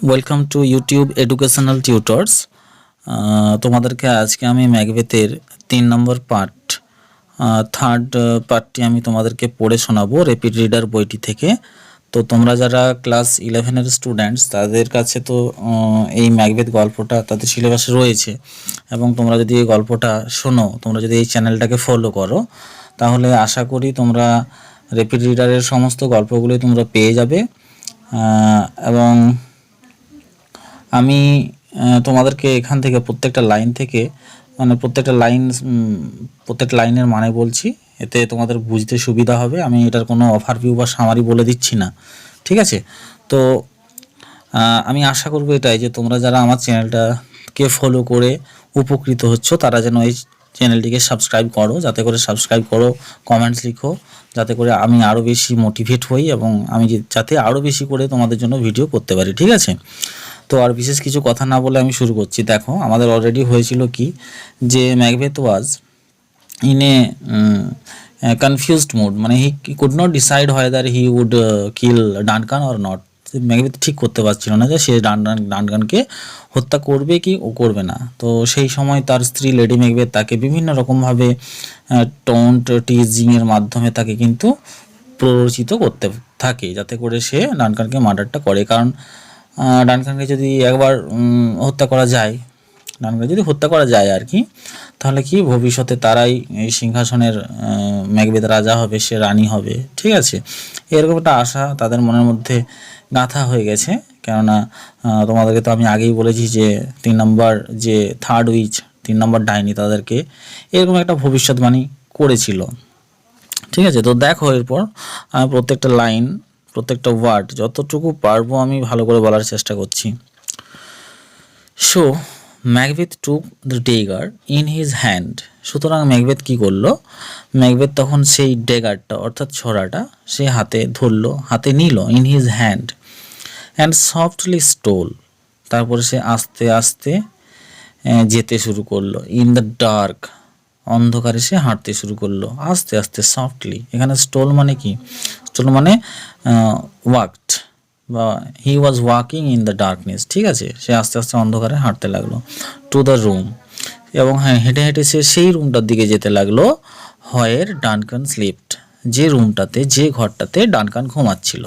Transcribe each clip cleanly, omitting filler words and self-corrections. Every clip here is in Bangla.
Welcome to YouTube educational tutors. তোমাদেরকে আজকে আমি ম্যাকবেথের 3 নম্বর পার্ট থার্ড পার্টটি আমি তোমাদেরকে পড়ে শোনাবো র্যাপিড রিডার বইটি থেকে। তো তোমরা যারা ক্লাস 11-এর স্টুডেন্টস তাদের কাছে তো এই ম্যাকবেথ গল্পটা তাদের সিলেবাসে রয়েছে, এবং তোমরা যদি এই গল্পটা শোনো, তোমরা যদি এই চ্যানেলটাকে ফলো করো, তাহলে আশা করি তোমরা র্যাপিড রিডারের সমস্ত গল্পগুলোই তোমরা পেয়ে যাবে। এবং আমি তোমাদেরকে এখান থেকে প্রত্যেকটা লাইন থেকে প্রত্যেকটা লাইনের মানে বলছি, এতে তোমাদের বুঝতে সুবিধা হবে। আমি এটার কোনো ওভারভিউ বা সামারি বলে দিচ্ছি না, ঠিক আছে? তো আমি আশা করব এটাই যে তোমরা যারা আমার চ্যানেলটাকে ফলো করে উপকৃত হচ্ছ, তারা যেন এই চ্যানেলটিকে সাবস্ক্রাইব করো, কমেন্টস লিখো, যাতে করে আমি আরও বেশি মোটিভেট হই এবং আমি যাতে আরও বেশি করে তোমাদের জন্য ভিডিও করতে পারি, ঠিক আছে? তো আর বিশেষ কিছু কথা না বলে আমি শুরু করছি। দেখো, আমাদের অলরেডি হয়েছিল কি, যে Macbeth was in a confused mood, মানে he could not decide whether he would kill Duncan or not. Macbeth ঠিক করতে পারছিল না যে সে ডানকানকে হত্যা করবে কি ও করবে না। তো সেই সময় তার স্ত্রী লেডি ম্যাকবেথ তাকে বিভিন্ন রকমভাবে টন্ট টিজিংয়ের মাধ্যমে তাকে কিন্তু প্ররোচিত করতে থাকে, যাতে করে সে ডানকানকে মার্ডারটা করে। কারণ ডানকানকে যদি একবার হত্যা করা যায় আর কি, তাহলে কি ভবিষ্যতে তারাই এই সিংহাসনের ম্যাকবেথ রাজা হবে, সে রানী হবে, ঠিক আছে? এরকম একটা আশা তাদের মনের মধ্যে গাঁথা হয়ে গেছে। কেননা তোমাদেরকে তো আমি আগেই বলেছি যে 3 নম্বর যে থার্ড উইচ, 3 নম্বর ডাইনি, তাদেরকে এরকম একটা ভবিষ্যৎবাণী করেছিল, ঠিক আছে? তো দেখো, এরপর আমি প্রত্যেকটা লাইন, প্রত্যেকটা ওয়ার্ড যতটুকু পারবো আমি ভালো করে বলার চেষ্টা করছি। So Macbeth took the dagger in his hand. সুতরাং ম্যাকবেথ কী করলো? ম্যাকবেথ তখন সেই ডেগারটা অর্থাৎ ছড়াটা সে হাতে নিল, in his hand, and softly stole. তারপরে সে আস্তে আস্তে যেতে শুরু করলো, ইন দ্য ডার্ক, অন্ধকারে সে হাঁটতে শুরু করলো আস্তে আস্তে, সফটলি। এখানে স্টোল মানে কি? স্টোল মানে ওয়াকড, বা he was walking in the darkness, ঠিক আছে? সে আস্তে আস্তে অন্ধকারে হাঁটতে লাগলো, টু দ্য রুম, এবং হ্যাঁ, হেঁটে হেঁটে সে সেই রুমটার দিকে যেতে লাগলো, হোয়ার ডানকান স্লিপড, যে ঘরটাতে ডানকান ঘুমাচ্ছিল।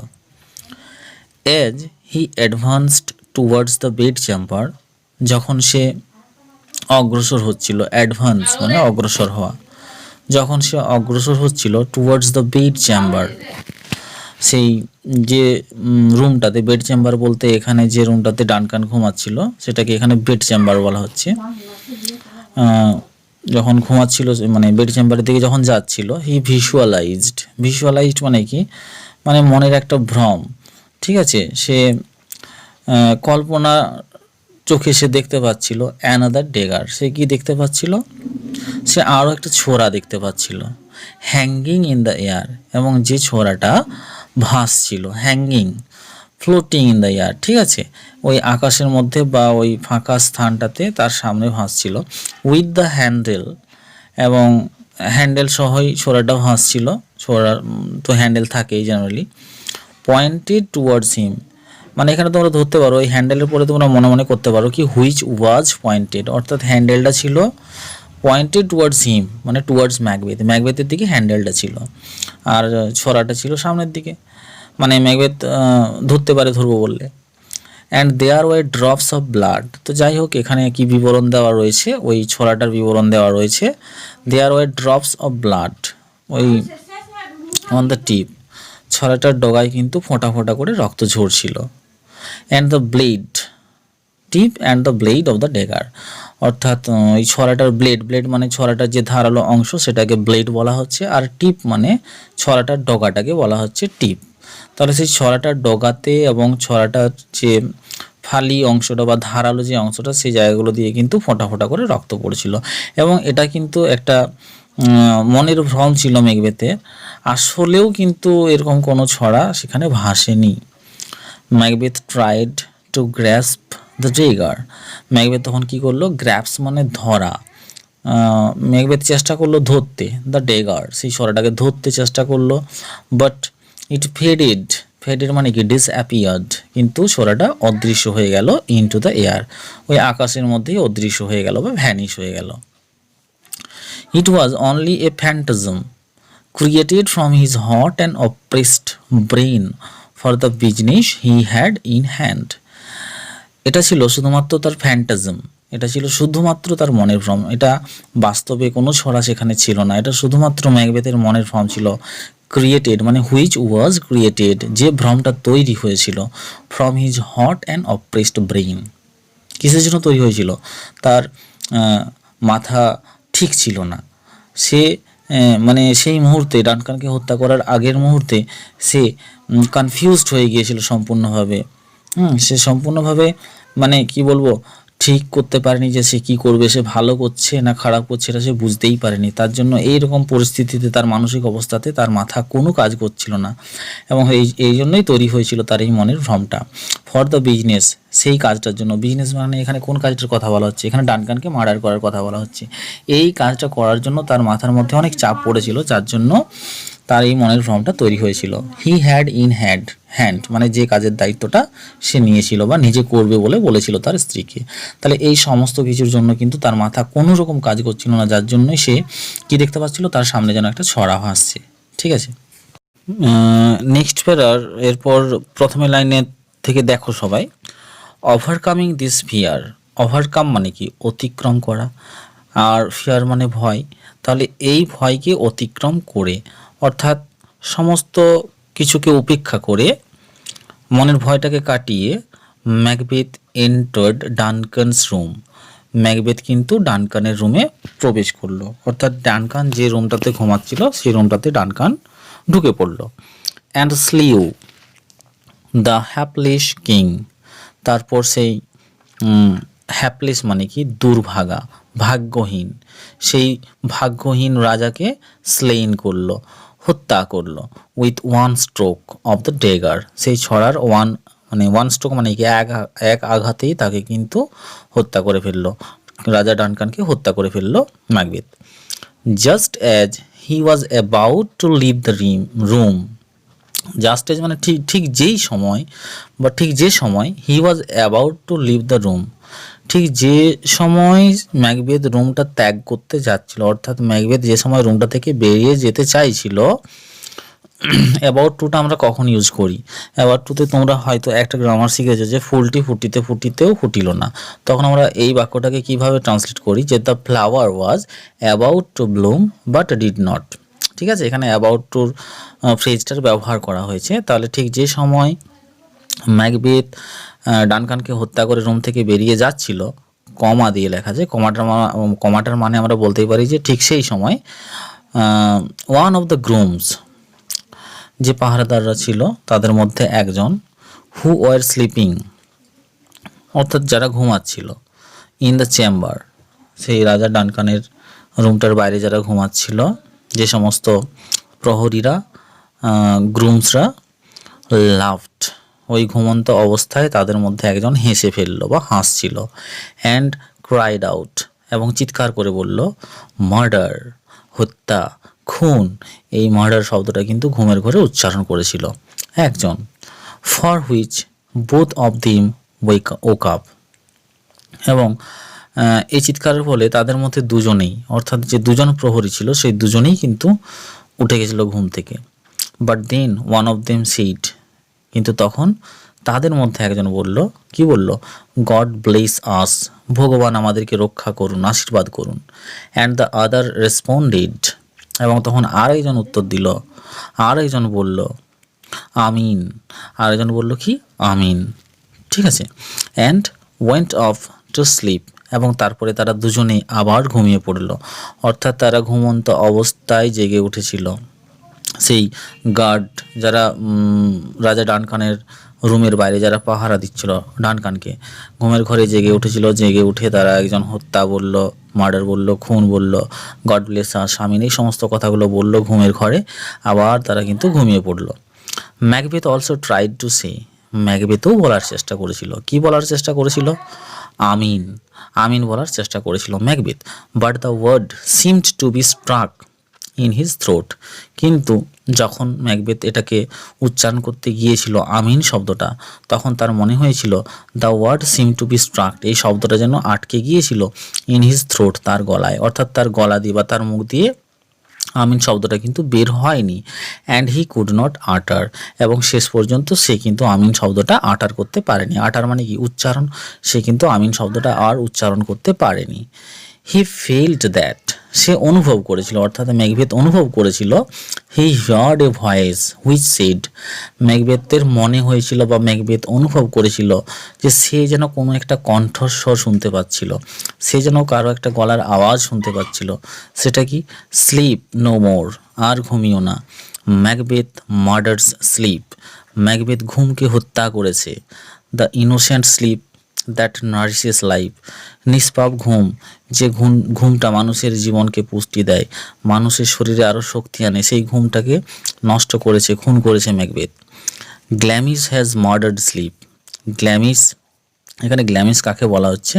As he advanced towards the bed chamber, যখন সে অগ্রসর হচ্ছিল, অ্যাডভান্স মানে অগ্রসর হওয়া, যখন সে অগ্রসর হচ্ছিল টুয়ার্ডস দ্য বেড চেম্বার, সেই যে রুমটাতে, বেড চেম্বার বলতে এখানে যে রুমটাতে ডানকান ঘুমাচ্ছিল সেটাকে এখানে বেড চেম্বার বলা হচ্ছে। যখন ঘুমাচ্ছিল, মানে বেড চেম্বারের দিকে যখন যাচ্ছিল, হি ভিজুয়ালাইজড মানে কি? মানে মনের একটা ভ্রম, ঠিক আছে? সে কল্পনা চোখে সে দেখতে পাচ্ছিল অ্যানাদার ডেগার। সে কি দেখতে পাচ্ছিল? সে আরও একটা ছোরা দেখতে পাচ্ছিল, হ্যাঙ্গিং ইন দ্য এয়ার, এবং যে ছোরাটা ভাসছিল, hanging, floating in the air, ঠিক আছে? ওই আকাশের মধ্যে বা ওই ফাঁকা স্থানটাতে তার সামনে ভাসছিল, উইথ দ্য হ্যান্ডেল, এবং হ্যান্ডেল সহই ছোরাটা ভাসছিল। ছোরা তো হ্যান্ডেল থাকেই জেনারেলি, পয়েন্টেড টুয়ার্ডস হিম, মানে এখানে তোমরা ধরতে পারো এই হ্যান্ডেলের পরে তোমরা মনে মনে করতে পারো কি, হুইচ ওয়াজ পয়েন্টেড, অর্থাৎ হ্যান্ডেলটা ছিল পয়েন্টেড টুয়ার্ডস হিম, মানে টুয়ার্ডস ম্যাকবেথের দিকে হ্যান্ডেলটা ছিল, আর ছড়াটা ছিল সামনের দিকে, মানে ম্যাকবেথ ধরবো বললে। And there were drops of blood. তো যাই হোক, এখানে কি বিবরণ দেওয়া রয়েছে, ওই ছড়াটার বিবরণ দেওয়া রয়েছে। There were drops of blood, ওই অন দ্য টিপ, ছড়াটার ডগায় কিন্তু ফোঁটা ফোঁটা করে রক্ত ঝরছিল। And the blade, tip and the blade of the dagger, অর্থাৎ এই ছড়াটার ব্লেড মানে ছড়াটার যে ধারালো অংশ সেটাকে ব্লেড বলা হচ্ছে, আর টিপ মানে ছড়াটার ডগাটাকে বলা হচ্ছে টিপ। তাহলে সেই ছড়াটার ডগাতে এবং ছড়াটার যে ফালি অংশটা বা ধারালো যে অংশটা, সেই জায়গাগুলো দিয়ে কিন্তু ফোঁটা ফোঁটা করে রক্ত পড়ছিল। এবং এটা কিন্তু একটা মনের ভ্রম ছিল ম্যাকবেথের, আসলেও কিন্তু এরকম কোনো ছড়া সেখানে ভাসেনি। Macbeth tried to grasp the dagger, Macbeth তখন কি করলো? গ্র্যাপস মানে ধরা, ম্যাকবেথ চেষ্টা করলো ধরতে, দ্য ডেগার, সেই ছড়াটাকে ধরতে চেষ্টা করলো, বাট ইট ফেডেড মানে কি ডিসঅ্যাপিয়ার্ড, কিন্তু ছোড়াটা অদৃশ্য হয়ে গেল, ইনটু দ্য এয়ার, ওই আকাশের মধ্যেই অদৃশ্য হয়ে গেল বা ভ্যানিশ হয়ে গেল। It was only a phantasm created from his hot and oppressed brain for the business he had in hand. এটা ছিল শুধুমাত্র তার ফ্যান্টাজম, এটা ছিল শুধুমাত্র তার মনের ভ্রম, এটা বাস্তবে কোনো ছড়া সেখানে ছিল না, এটা শুধুমাত্র ম্যাকবেথের মনের ভ্রম ছিল। ক্রিয়েটেড মানে হুইচ ওয়াজ ক্রিয়েটেড, যে ভ্রমটা তৈরি হয়েছিল, from his hot and oppressed brain, কিসের জন্য তৈরি হয়েছিল, তার মাথা ঠিক ছিল না, সে মানে সেই মুহূর্তে ডানকানকে হত্যা করার আগের মুহূর্তে সে কনফিউজড হয়ে গিয়েছিল সম্পূর্ণভাবে। সে সম্পূর্ণভাবে মানে কি বলবো, ঠিক করতে পারেনি যে সে কি করবে, সে ভালো করছে না খারাপ করছে এটা সে বুঝতেই পারেনি। তার জন্য এইরকম পরিস্থিতিতে তার মানসিক অবস্থাতে তার মাথা কোনো কাজ করছিল না, এবং এই জন্যই তৈরি হয়েছিল তার এই মনের ভ্রমটা। ফর দ্য বিজনেস, সেই কাজটার জন্য, বিজনেস মানে এখানে কোন কাজটার কথা বলা হচ্ছে, এখানে ডানকানকে মার্ডার করার কথা বলা হচ্ছে। এই কাজটা করার জন্য তার মাথার মধ্যে অনেক চাপ পড়েছিল, যার জন্য তার এই মনের ভ্রমটা তৈরি হয়েছিল। হি হ্যাড ইন হ্যান্ড মানে যে কাজের দায়িত্বটা সে নিয়েছিল বা নিজে করবে বলে বলেছিল তার স্ত্রীকে। তাহলে এই সমস্ত কিছুর জন্য কিন্তু তার মাথা কোনো রকম কাজ করছিল না, যার জন্যই সে কি দেখতে পাচ্ছিল, তার সামনে যেন একটা ছড়া ভাসছে। ঠিক আছে, নেক্সট প্যারার এরপর প্রথমে লাইনে থেকে দেখো সবাই, ওভারকামিং দিস ফিয়ার, ওভারকাম মানে কি অতিক্রম করা, আর ফিয়ার মানে ভয়, তাহলে এই ভয়কে অতিক্রম করে, অর্থাৎ সমস্ত কিছুকে উপেক্ষা করে, মনের ভয়টাকে কাটিয়ে, Macbeth entered Duncan's room, Macbeth কিন্তু ডানকানের রুমে প্রবেশ করলো, অর্থাৎ ডানকান যে রুমটাতে ঘুমাচ্ছিল সেই রুমটাতে ডানকান ঢুকে পড়লো। অ্যান্ড স্লিউ দ্য হ্যাপলেস কিং, তারপর সেই হ্যাপলেস মানে কি দুর্ভাগা, ভাগ্যহীন, সেই ভাগ্যহীন রাজাকে স্লেইন করলো, হত্যা করলো, with one stroke of the dagger, সেই ছড়ার ওয়ান স্ট্রোক মানে কি এক আঘাতেই তাকে কিন্তু হত্যা করে ফেললো, রাজা ডানকানকে হত্যা করে ফেললো Macbeth. Just as he was about to leave the room, just as মানে ঠিক যেই সময় বা ঠিক যে সময়, he was about to leave the room, ঠিক যে সময় ম্যাকবেথ রুমটা ত্যাগ করতে যাচ্ছিল, অর্থাৎ ম্যাকবেথ যে সময় রুমটা থেকে বেরিয়ে যেতে চাইছিল। অ্যাবাউট টুটা আমরা কখন ইউজ করি, অ্যাবাউট টুতে তোমরা হয়তো একটা গ্রামার শিখেছো যে ফুলটি ফুটিতে ফুটিতেও ফুটিল না, তখন আমরা এই বাক্যটাকে কিভাবে ট্রান্সলেট করি, যে the flower was about to bloom but did not. ঠিক আছে, এখানে অ্যাবাউট টুর ফ্রেজটার ব্যবহার করা হয়েছে। তাহলে ঠিক যে সময় ম্যাকবেথ ডানকানকে হত্যা করে রুম থেকে বেরিয়ে যাচ্ছিল, কমা দিয়ে লেখা যায়, কমাটার মানে আমরা বলতেই পারি যে ঠিক সেই সময় ওয়ান অফ দ্য গ্রুমস, যে পাহারাদাররা ছিল তাদের মধ্যে একজন, হু ওয়ার স্লিপিং অর্থাৎ যারা ঘুমাচ্ছিল, ইন দ্য চেম্বার, সেই রাজা ডানকানের রুমটার বাইরে যারা ঘুমাচ্ছিল, যে সমস্ত প্রহরীরা, গ্রুমসরা, লাভড, ওই ঘুমন্ত অবস্থায় তাদের মধ্যে একজন হেসে ফেললো বা হাসছিল। অ্যান্ড ক্রাইড আউট, এবং চিৎকার করে বলল, মার্ডার, হত্যা, খুন, এই মার্ডার শব্দটা কিন্তু ঘুমের ঘরে উচ্চারণ করেছিল একজন। ফর হুইচ বোথ অফ দিম ওক আপ, এবং এই চিৎকারের ফলে তাদের মধ্যে দুজনেই, অর্থাৎ যে দুজন প্রহরী ছিল সেই দুজনেই কিন্তু উঠে গেছিল ঘুম থেকে। But then one of them said, কিন্তু তখন তাদের মধ্যে একজন বলল, কি বলল, গড ব্লেস আস, ভগবান আমাদেরকে রক্ষা করুন, আশীর্বাদ করুন। অ্যান্ড দ্য আদার রেসপন্ডেড, এবং তখন আরেকজন উত্তর দিল, আরেকজন বলল আমিন, আরেকজন বলল কি আমিন। ঠিক আছে, and went of to sleep, এবং তারপরে তারা দুজনেই আবার ঘুমিয়ে পড়ল, অর্থাৎ তারা ঘুমন্ত অবস্থায় জেগে উঠেছিল। সেই গার্ড যারা রাজা ডানকানের রুমের বাইরে যারা পাহারা দিচ্ছিল ডানকানকে, ঘুমের ঘরে জেগে উঠেছিল, জেগে উঠে তারা একজন হত্যা বলল, মার্ডার বলল, খুন বলল, গড ব্লেস আস, আমিন, এই সমস্ত কথাগুলো বলল ঘুমের ঘরে, আবার তারা কিন্তু ঘুমিয়ে পড়ল। Macbeth also tried to say, ম্যাকবেথও বলার চেষ্টা করেছিল, কি বলার চেষ্টা করেছিল, আমিন, আমিন বলার চেষ্টা করেছিল Macbeth. But the word seemed to be struck in his throat. কিন্তু যখন ম্যাকবেথ এটাকে উচ্চারণ করতে গিয়েছিল আমিন শব্দটা, তখন তার মনে হয়েছিল the word seem to be struck, এই শব্দটা যেন আটকে গিয়েছিল ইন হিজ থ্রোট, তার গলায়, অর্থাৎ তার গলা দিয়ে বা তার মুখ দিয়ে আমিন শব্দটা কিন্তু বের হয়নি। অ্যান্ড হি কুড নট আটার, এবং শেষ পর্যন্ত সে কিন্তু আমিন শব্দটা আটার করতে পারেনি। আটার মানে কি? উচ্চারণ। সে কিন্তু আমিন শব্দটা আর উচ্চারণ করতে পারেনি। হি ফেল্ট দ্যাট, সে অনুভব করেছিল, অর্থাৎ ম্যাকবেথ অনুভব করেছিল, he heard a voice which said, ম্যাকবেথের মনে হয়েছিল বা ম্যাকবেথ অনুভব করেছিল যে সে যেন কোনো একটা কণ্ঠস্বর শুনতে পাচ্ছিল, সে যেন কারো একটা গলার আওয়াজ শুনতে পাচ্ছিল। সেটা কি? স্লিপ নো মোর, আর ঘুমিও না। ম্যাকবেথ মার্ডার্স স্লিপ, ম্যাকবেথ ঘুমকে হত্যা করেছে। The innocent sleep that nourishes life, নিষ্পাপ ঘুম, যে ঘুমটা মানুষের জীবনকে পুষ্টি দেয়, মানুষের শরীরে আরও শক্তি আনে, সেই ঘুমটাকে নষ্ট করেছে, খুন করেছে ম্যাকবেথ। গ্ল্যামিস হ্যাজ মার্ডার্ড স্লিপ, গ্ল্যামিস, এখানে গ্ল্যামিস কাকে বলা হচ্ছে?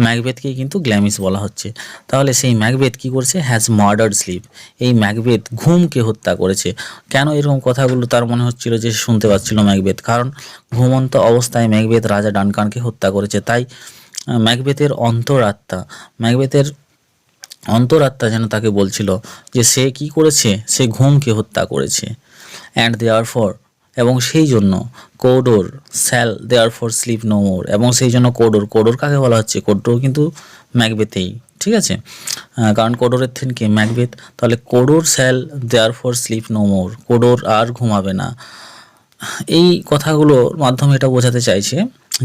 ম্যাকবেথকেই কিন্তু গ্ল্যামিস বলা হচ্ছে। তাহলে সেই ম্যাকবেথ কী করছে? হ্যাজ মার্ডার্ড স্লিপ, এই ম্যাকবেথ ঘুমকে হত্যা করেছে। কেন এরকম কথাগুলো তার মনে হচ্ছিল যে শুনতে পাচ্ছিল ম্যাকবেথ? কারণ ঘুমন্ত অবস্থায় ম্যাকবেথ রাজা ডানকানকে হত্যা করেছে। তাই ম্যাকবেথের অন্তরাত্মা যেন তাকে বলছিল যে সে কি করেছে? সে ঘুমকে হত্যা করেছে। অ্যান্ড দেয়ারফর, এবং সেই জন্য Cawdor shall therefore sleep no more, এবং সেই জন্য কোডোর কাকে বলা হচ্ছে? কোডোর কিন্তু ম্যাকবেথেই, ঠিক আছে, কারণ কোডোরের থেকে ম্যাকবেথ, তাহলে Cawdor shall therefore sleep no more, Cawdor আর ঘুমাবে না। এই কথাগুলোর মাধ্যমে এটা বোঝাতে চাইছে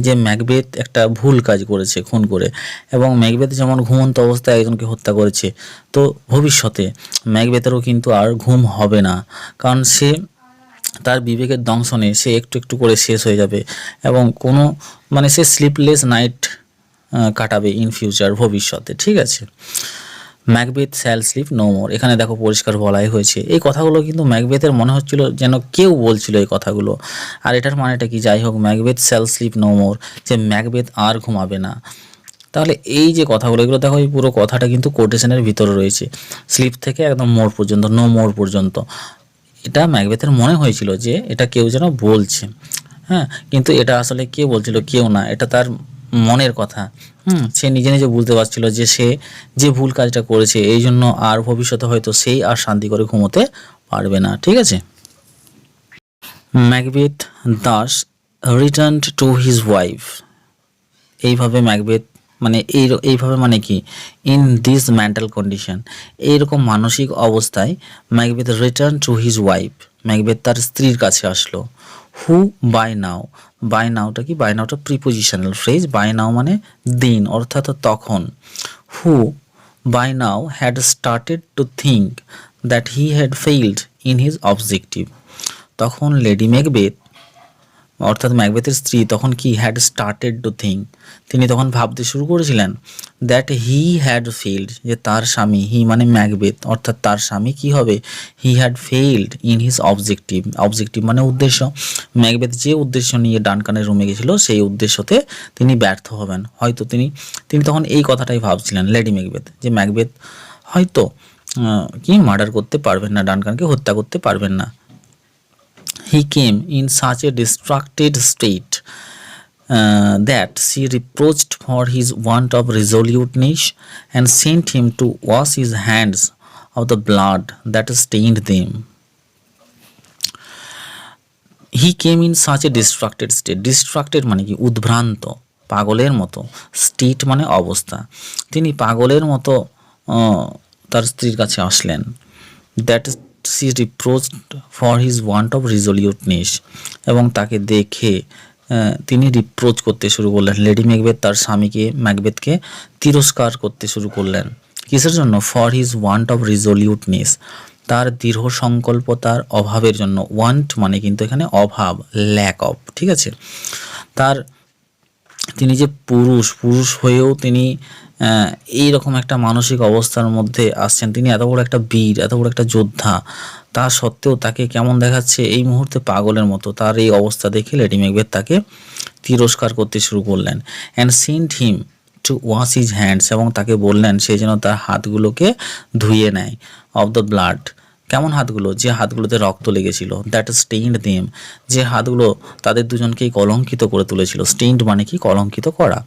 যে ম্যাকবেথ একটা ভুল কাজ করেছে খুন করে, এবং ম্যাকবেথ যেমন ঘুমন্ত অবস্থায় একজনকে হত্যা করেছে, তো ভবিষ্যতে ম্যাকবেথেরও কিন্তু আর ঘুম হবে না, কারণ সে তার বিবেকের দংশনে সে একটু একটু করে শেষ হয়ে যাবে, এবং কোনো মানে সে স্লিপলেস নাইট কাটাবে ইন ফিউচার, ভবিষ্যতে, ঠিক আছে। Macbeth shall sleep no more, এখানে দেখো পরিষ্কার বলাই হয়েছে। এই কথাগুলো কিন্তু ম্যাকবেথের মনে হচ্ছিল যেন কেউ বলছিল এই কথাগুলো। আর এটার মানেটা কি? যাই হোক, Macbeth shall sleep no more, যে ম্যাকবেথ আর ঘুমাবে না। তাহলে এই যে কথাগুলো, এগুলো দেখো, এই পুরো কথাটা কিন্তু কোটেশনের ভিতরে রয়েছে, স্লিপ থেকে একদম মোর পর্যন্ত, নো মোর পর্যন্ত। এটা ম্যাকবেথের মনে হয়েছিল যে এটা কেউ যেন বলছে, হ্যাঁ, কিন্তু এটা আসলে কে বলছিল? কেউ না, এটা তার মনের কথা। সে নিজে নিজে বুঝতে পারছিল যে সে যে ভুল কাজটা করেছে, এই জন্য আর ভবিষ্যতে হয়তো সেই আর শান্তি করে ঘুমোতে পারবে না, ঠিক আছে। Macbeth Das returned to his wife, এইভাবে ম্যাকবেথ মানে এইভাবে মানে কি? ইন দিস মেন্টাল কন্ডিশন, এইরকম মানসিক অবস্থায় Macbeth return to his wife, Macbeth তার স্ত্রীর কাছে আসলো। হু বাই নাও, বাই নাওটা কি? বাই নাওটা প্রিপোজিশনাল ফ্রেজ, বাই নাও মানে দিন, অর্থাৎ তখন। Who by now had started to think that he had failed in his objective, তখন লেডি ম্যাকবেথ অর্থাৎ ম্যাকবেথের স্ত্রী তখন কি? হ্যাড স্টার্টেড টু থিঙ্ক, তিনি তখন ভাবতে শুরু করেছিলেন দ্যাট হি হ্যাড ফেইলড, যে তার স্বামী, হি মানে ম্যাকবেথ, অর্থাৎ তার স্বামী কি হবে? হি had failed in his objective, objective মানে উদ্দেশ্য। ম্যাকবেথ যে উদ্দেশ্য নিয়ে ডানকানের রুমে গেছিল, সেই উদ্দেশ্যতে তিনি ব্যর্থ হবেন। হয়তো তিনি তখন এই কথাটাই ভাবছিলেন, লেডি ম্যাকবেথ, যে ম্যাকবেথ হয়তো কি মার্ডার করতে পারবেন না, ডানকানকে হত্যা করতে পারবেন না। He came in such a distracted state that she reproached for his want of resoluteness and sent him to wash his hands of the blood that stained them. He came in such a distracted state. Distracted মানে কি? উদ্ভ্রান্ত, পাগলের মতো। স্টেট মানে অবস্থা। তিনি পাগলের মতো তার স্ত্রীর কাছে আসলেন। That she reproached for his want of resoluteness, এবং তাকে দেখে তিনি রিপ্রোচ করতে শুরু করলেন। লেডি ম্যাকবেথ তার স্বামীকে, ম্যাকবেথকে তিরস্কার করতে শুরু করলেন। কিসের জন্য? ফর হিজ ওয়ান্ট অফ রিজলিউটনেস, তার দৃঢ় সংকল্পতার অভাবের জন্য। ওয়ান্ট মানে কিন্তু এখানে অভাব, ল্যাক অফ, ঠিক আছে। তিনি যে পুরুষ হয়েও তিনি এইরকম একটা মানসিক অবস্থার মধ্যে আসছেন, তিনি এত বড় একটা বীর, এত বড় একটা যোদ্ধা, তা সত্ত্বেও তাকে কেমন দেখাচ্ছে? এই মুহূর্তে পাগলের মতো। তার এই অবস্থা দেখে লেডি ম্যাকবেথ তাকে তিরস্কার করতে শুরু করলেন। And sent him to wash his hands, এবং তাকে বললেন সে যেন তার হাতগুলোকে ধুয়ে নেয়, অফ দ্য ব্লাড, কেমন হাতগুলো, যে হাতগুলোতে রক্ত লেগেছিল, দ্যাট স্টেইনড দেম, যে হাতগুলো তাদের দুজনকেই কলঙ্কিত করে তুলেছিল। স্টেইনড মানে কি, কলঙ্কিত করা।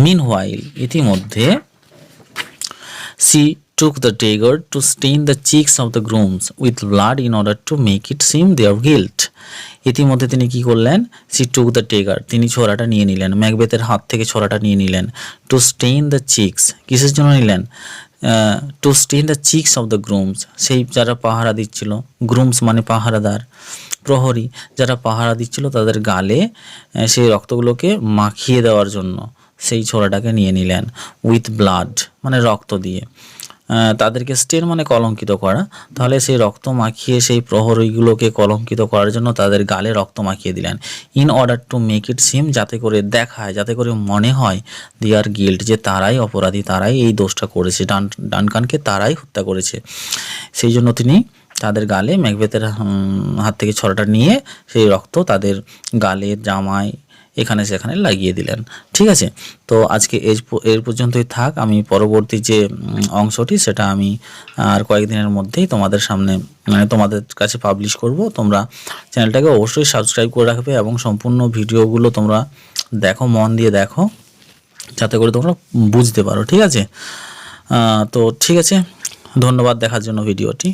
মিন হোয়াইল, ইতিমধ্যে, she took the dagger to stain the cheeks of the grooms with blood in order to make it seem their guilt. ইতিমধ্যে তিনি কি করলেন, she took the dagger, তিনি ছোরাটা নিয়ে নিলেন, ম্যাকবেথের হাত থেকে ছোরাটা নিয়ে নিলেন, to stain the cheeks, কিসের জন্য নিলেন, to stain the cheeks of the grooms, সেই যারা পাহারা দিচ্ছিল, গ্রুমস মানে পাহারাদার, প্রহরী, যারা পাহারা দিচ্ছিল তাদের গালে সেই রক্তগুলোকে মাখিয়ে দেওয়ার জন্য সেই ছোরাটাকে নিয়ে নিলেন। উইথ ব্লাড মানে রক্ত দিয়ে, তাদেরকে স্টেন মানে কলঙ্কিত করা, তাহলে সেই রক্ত মাখিয়ে সেই প্রহরীগুলোকে কলঙ্কিত করার জন্য তাদের গালে রক্ত মাখিয়ে দিলেন। In order to make it seem, যাতে করে দেখায়, যাতে করে মনে হয় দি আর গিল্ট, যে তারাই অপরাধী, তারাই এই দোষটা করেছে, ডানকানকে তারাই হত্যা করেছে। সেই জন্য তিনি তাদের গালে ম্যাকবেথের হাত থেকে ছড়াটা নিয়ে সেই রক্ত তাদের গালে, জামায়, এখানে সেখানে লাগিয়ে দিলেন। ঠিক আছে, তো আজকে এর পর্যন্তই থাক। আমি পরবর্তী যে অংশটি সেটা আমি আর কয়েকদিনের মধ্যেই তোমাদের সামনে মানে তোমাদের কাছে পাবলিশ করব। তোমরা চ্যানেলটাকে অবশ্যই সাবস্ক্রাইব করে রাখবে এবং সম্পূর্ণ ভিডিওগুলো তোমরা দেখো, মন দিয়ে দেখো, যাতে করে তোমরা বুঝতে পারো। ঠিক আছে, তো ঠিক আছে, ধন্যবাদ দেখার জন্য ভিডিওটি।